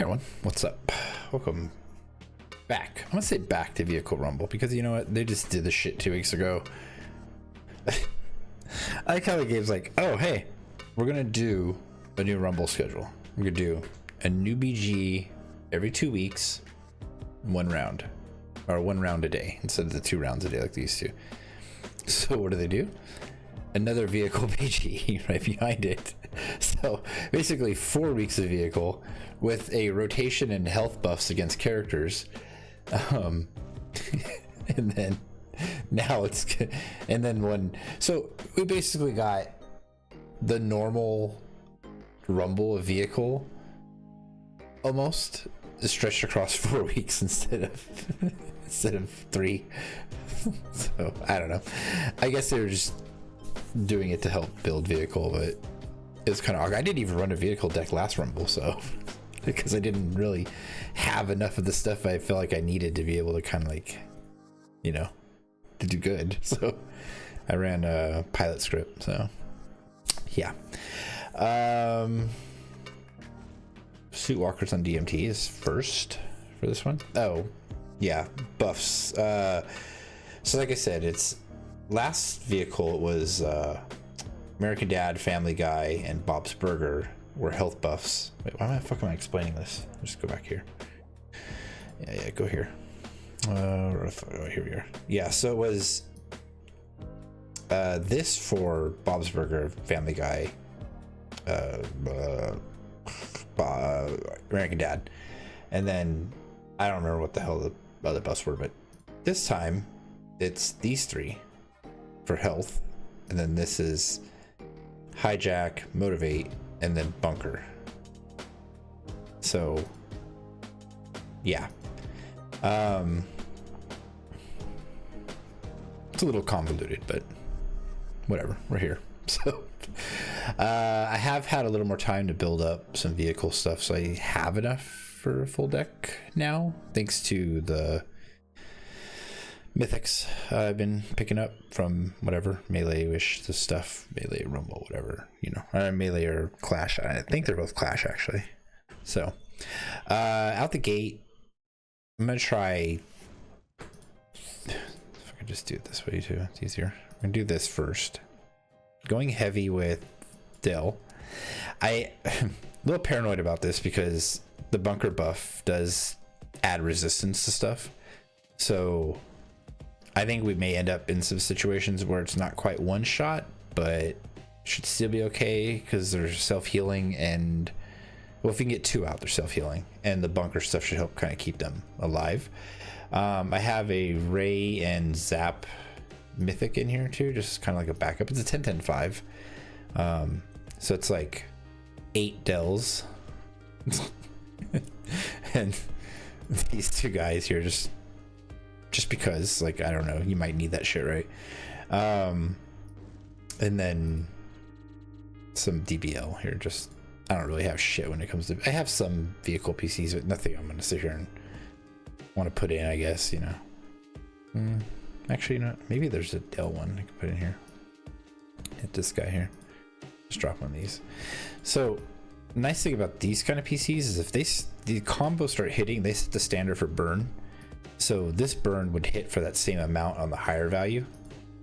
everyone, what's up? Welcome back. I'm gonna say back to Vehicle Rumble because you know what? They just did this shit 2 weeks ago. I like how the game's like, oh hey, we're gonna do a new Rumble schedule. We're gonna do a new BG every 2 weeks, one round a day instead of the 2 rounds a day like these two. So what do? Another vehicle BG right behind it. So basically 4 weeks of vehicle with a rotation and health buffs against characters. And then now it's, and then one, so we basically got the normal Rumble of vehicle almost stretched across 4 weeks instead of 3. So I don't know. I guess they were just doing it to help build vehicle, but it's kind of, I didn't even run a vehicle deck last Rumble, so because I didn't really have enough of the stuff I felt like I needed to be able to kind of like, you know, to do good. So I ran a pilot script. So yeah. Suite Walkers on DMT is first for this one. Oh yeah, buffs. So like I said, it's last vehicle, it was American Dad, Family Guy, and Bob's Burger were health buffs. Wait, why am I explaining this? Just go back here. Yeah, go here. Here we are. Yeah, so it was this for Bob's Burger, Family Guy, American Dad, and then I don't remember what the hell the other buffs were, but this time it's these 3 for health, and then this is hijack, motivate, and then bunker. So yeah, it's a little convoluted, but whatever, we're here. So I have had a little more time to build up some vehicle stuff, so I have enough for a full deck now, thanks to the mythics I've been picking up from whatever melee-ish the stuff, melee, rumble, whatever, you know, melee or clash. I think they're both clash actually. So out the gate, I'm gonna try, if I could just do it this way too, it's easier. I'm gonna do this first, going heavy with Dill. I'm a little paranoid about this because the bunker buff does add resistance to stuff, so I think we may end up in some situations where it's not quite one shot, but should still be okay because they're self-healing, and well, if we can get 2 out, they're self-healing, and the bunker stuff should help kind of keep them alive. I have a Ray and Zap mythic in here too, just kind of like a backup. It's a 10-10-5, so it's like 8 Dells and these 2 guys here just because, like, I don't know, you might need that shit, right? And then some DBL here. Just, I don't really have shit when it comes to, I have some vehicle PCs, but nothing I'm gonna sit here and want to put in, I guess, you know. Actually, you know, maybe there's a Dell one I can put in here. Hit this guy here. Just drop one of these. So nice thing about these kind of PCs is if the combos start hitting, they set the standard for burn. So this burn would hit for that same amount on the higher value.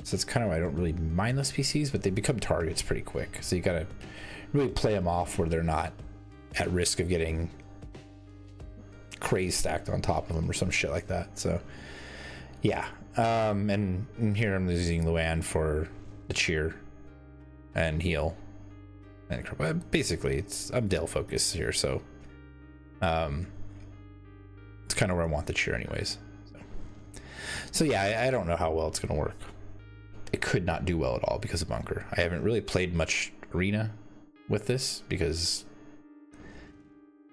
So it's kind of why I don't really mind those PCs, but they become targets pretty quick. So you gotta really play them off where they're not at risk of getting craze stacked on top of them or some shit like that. So yeah, and here I'm using Luan for the cheer and heal. And basically I'm Dell focused here, so it's kind of where I want the cheer anyways. So yeah, I don't know how well it's gonna work. It could not do well at all because of bunker. I haven't really played much arena with this because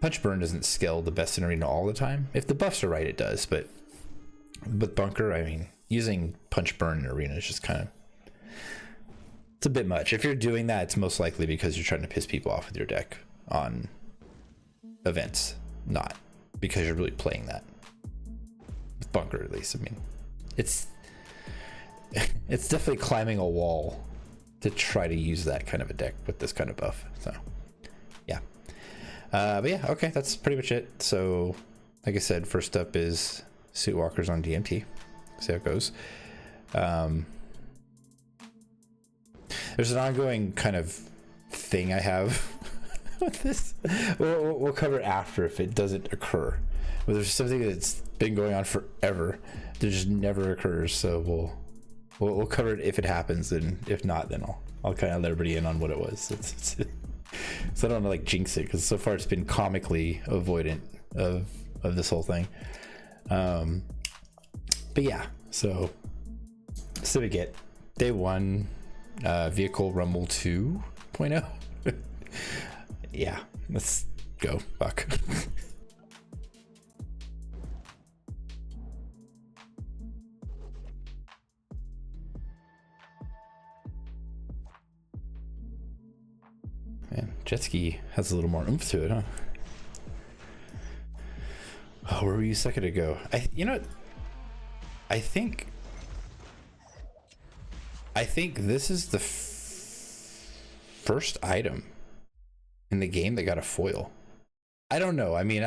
punch burn doesn't scale the best in arena all the time. If the buffs are right, it does, but with bunker, I mean, using punch burn in arena is just kind of, it's a bit much. If you're doing that, it's most likely because you're trying to piss people off with your deck on events, not because you're really playing that. With bunker, at least. I mean, it's definitely climbing a wall to try to use that kind of a deck with this kind of buff. So yeah, But yeah, okay, that's pretty much it. So, like I said, first up is Suite Walkers on DMT. See how it goes. There's an ongoing kind of thing I have with this. We'll cover it after if it doesn't occur. But there's something that's been going on forever that just never occurs. So we'll cover it if it happens, and if not, then I'll kind of let everybody in on what it was. So I don't want to like jinx it, because so far it's been comically avoidant of this whole thing. But yeah, so we get day one, vehicle rumble 2.0. Yeah, let's go, Buck. Man, jet ski has a little more oomph to it, huh? Oh, where were you a second ago? You know what? I think this is the first item in the game that got a foil. I don't know. I mean,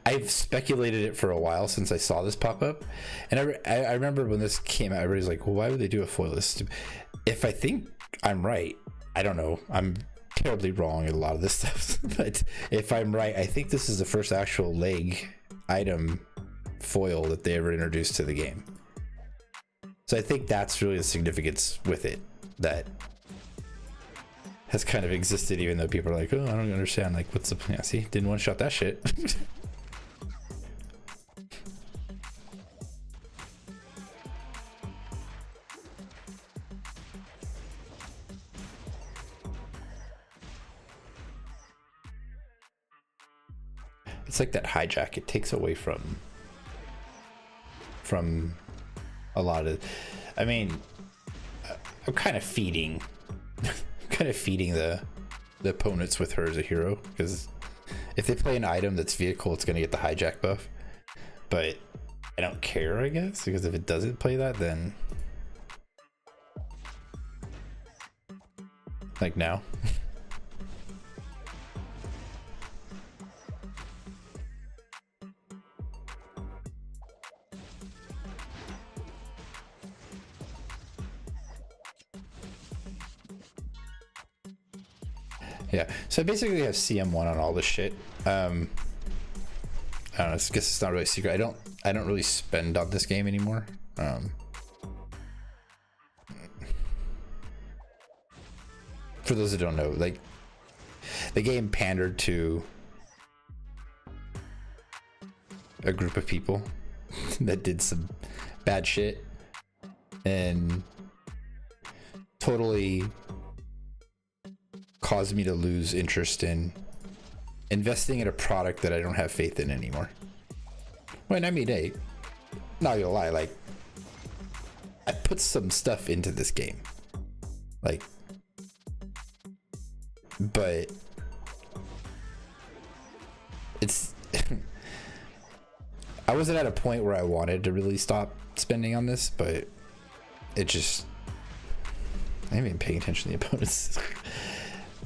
I've speculated it for a while since I saw this pop up, and I remember when this came out, everybody's like, "Well, why would they do a foil?" If I think I'm right, I don't know. I'm terribly wrong in a lot of this stuff, but if I'm right, I think this is the first actual leg item foil that they ever introduced to the game. So I think that's really the significance with it, that has kind of existed, even though people are like, oh, I don't understand, like, what's the plan? Yeah, see, didn't one shot that shit. It's like that hijack, it takes away from a lot of, I mean, I'm kind of feeding the opponents with her as a hero, because if they play an item that's vehicle, it's going to get the hijack buff, but I don't care, I guess, because if it doesn't play that, then like now. Yeah, so I basically have CM1 on all this shit. I don't know, I guess it's not really a secret. I don't really spend on this game anymore. For those that don't know, like, the game pandered to a group of people that did some bad shit and totally caused me to lose interest in investing in a product that I don't have faith in anymore. Well, I mean, hey, not gonna lie, like, I put some stuff into this game, like, but it's I wasn't at a point where I wanted to really stop spending on this, but it just, I haven't been paying attention to the opponents.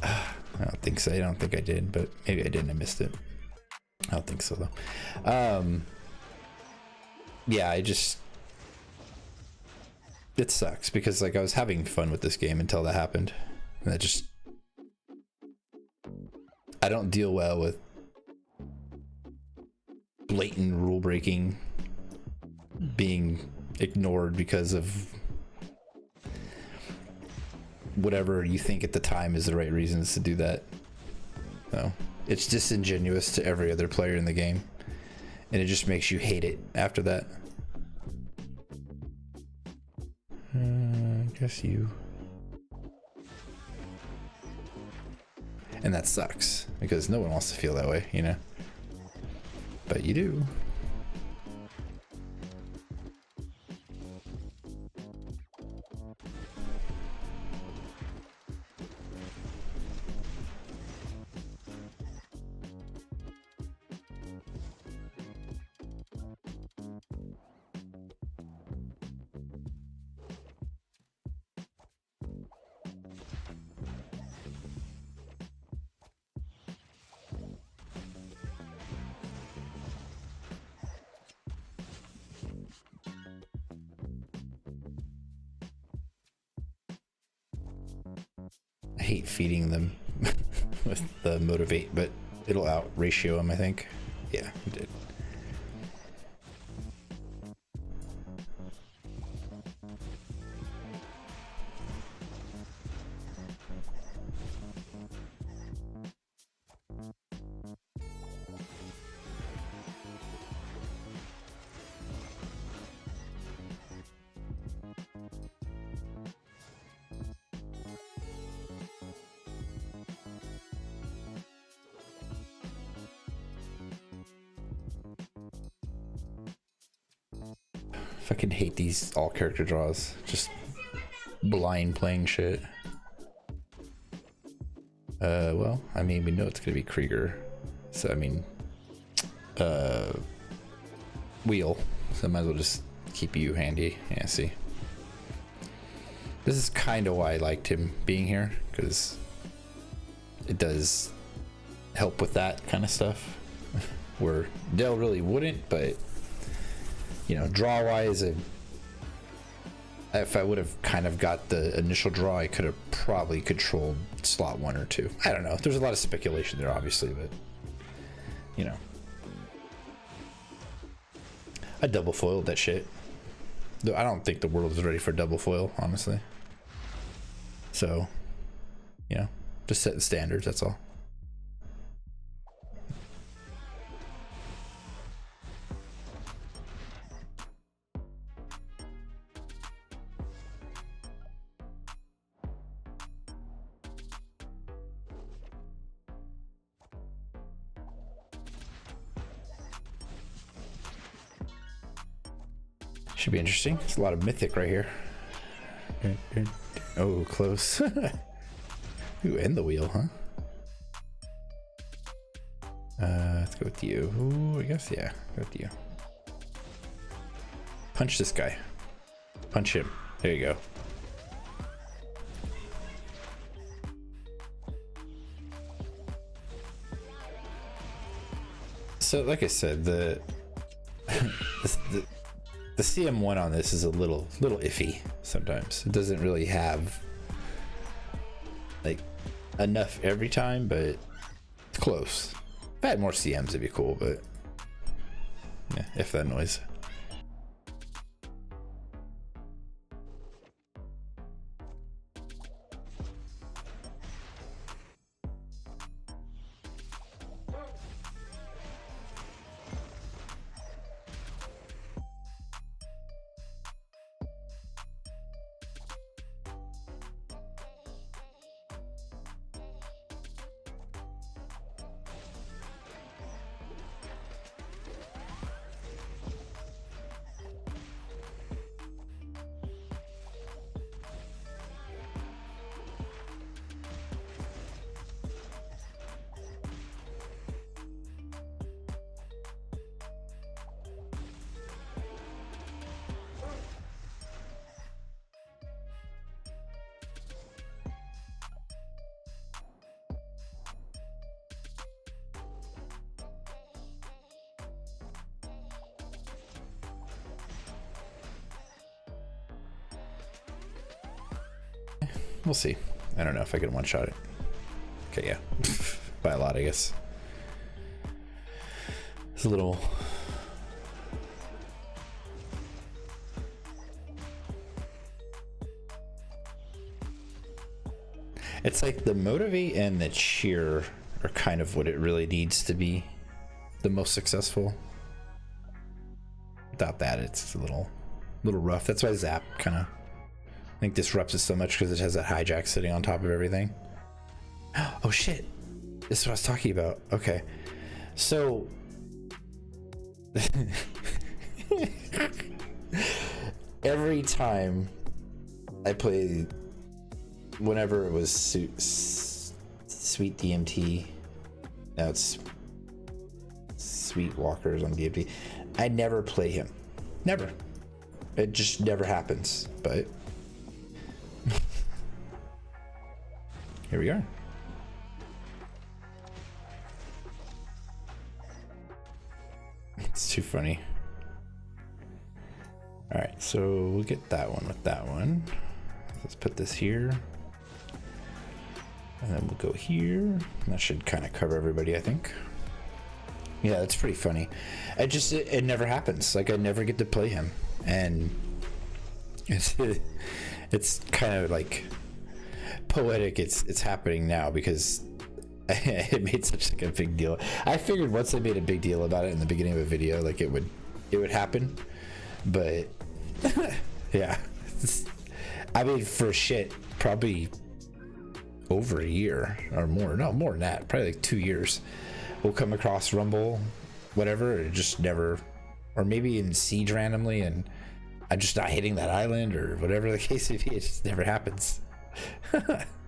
I don't think so. I don't think I did, but maybe I didn't. I missed it. I don't think so though. Yeah, it sucks, because like I was having fun with this game until that happened, and I don't deal well with blatant rule breaking being ignored because of whatever you think at the time is the right reasons to do that. So it's disingenuous to every other player in the game, and it just makes you hate it after that. I guess you. And that sucks, because no one wants to feel that way, you know? But you do. hate feeding them with the motivate, but it'll out ratio them, I think. Yeah, it did. Fucking hate these all character draws. Just blind playing shit. Well, I mean, we know it's gonna be Krieger. So, I mean, wheel. So I might as well just keep you handy. Yeah, see. This is kind of why I liked him being here, because it does help with that kind of stuff. Where Dell really wouldn't, but you know, draw wise, if I would have kind of got the initial draw, I could have probably controlled slot 1 or 2. I don't know. There's a lot of speculation there, obviously, but you know, I double foiled that shit. Though I don't think the world is ready for double foil, honestly. So, you know, just set the standards. That's all. Should be interesting. It's a lot of mythic right here. Oh, close. Ooh, and the wheel, huh? Let's go with you. Ooh, I guess, yeah, go with you. Punch this guy. Punch him. There you go. So, like I said, the CM1 on this is a little iffy sometimes. It doesn't really have like enough every time, but it's close. If I had more CMs, it'd be cool, but yeah, if that noise. We'll see. I don't know if I can one-shot it. Okay, yeah. By a lot, I guess. It's a little... It's like the motivate and the cheer are kind of what it really needs to be the most successful. Without that, it's a little rough. That's why Zap kind of... I think disrupts it so much because it has that hijack sitting on top of everything. Oh shit, this is what I was talking about. Okay, so every time I play, whenever it was Sweet DMT, now it's Suite Walkers on DMT, I never play him. Never. It just never happens, but here we are. It's too funny. All right, so we'll get that one with that one. Let's put this here. And then we'll go here. That should kind of cover everybody, I think. Yeah, that's pretty funny. It never happens. Like, I never get to play him. And it's kind of like poetic. It's happening now because it made such like a big deal. I figured once I made a big deal about it in the beginning of a video, like it would happen. But yeah, I mean, for shit, probably over a year or more. No, more than that. Probably like 2 years. We'll come across Rumble, whatever, or just never, or maybe in Siege randomly, and I'm just not hitting that island or whatever the case may be. It just never happens.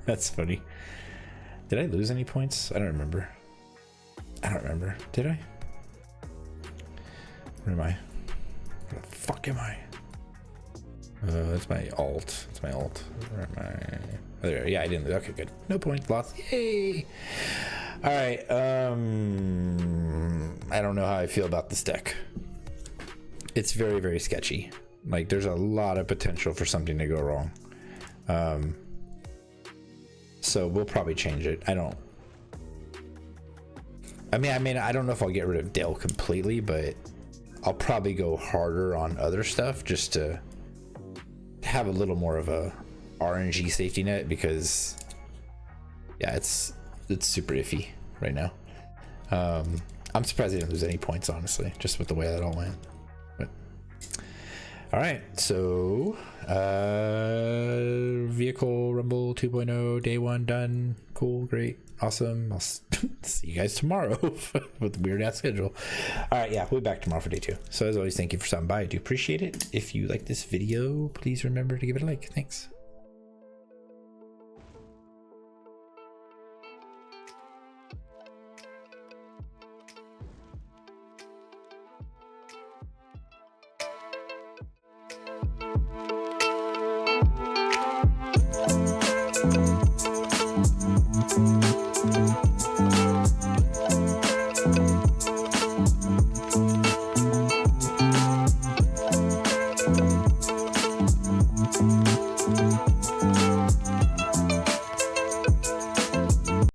That's funny. Did I lose any points? I don't remember. Did I? Where am I? Where the fuck am I? That's my alt. Where am I? Oh, there. Yeah, I didn't lose. Okay, good. No points lost. Yay! All right. I don't know how I feel about this deck. It's very, very sketchy. Like, there's a lot of potential for something to go wrong. So we'll probably change it. I mean, I don't know if I'll get rid of Dale completely, but I'll probably go harder on other stuff just to have a little more of a RNG safety net, because yeah, it's super iffy right now. I'm surprised I didn't lose any points, honestly, just with the way that all went. But all right, so vehicle Rumble 2.0 day 1 done. Cool, great, awesome. I'll see you guys tomorrow with the weird ass schedule. All right, yeah, we'll be back tomorrow for day 2. So as always, thank you for stopping by. I do appreciate it. If you like this video, please remember to give it a like. Thanks.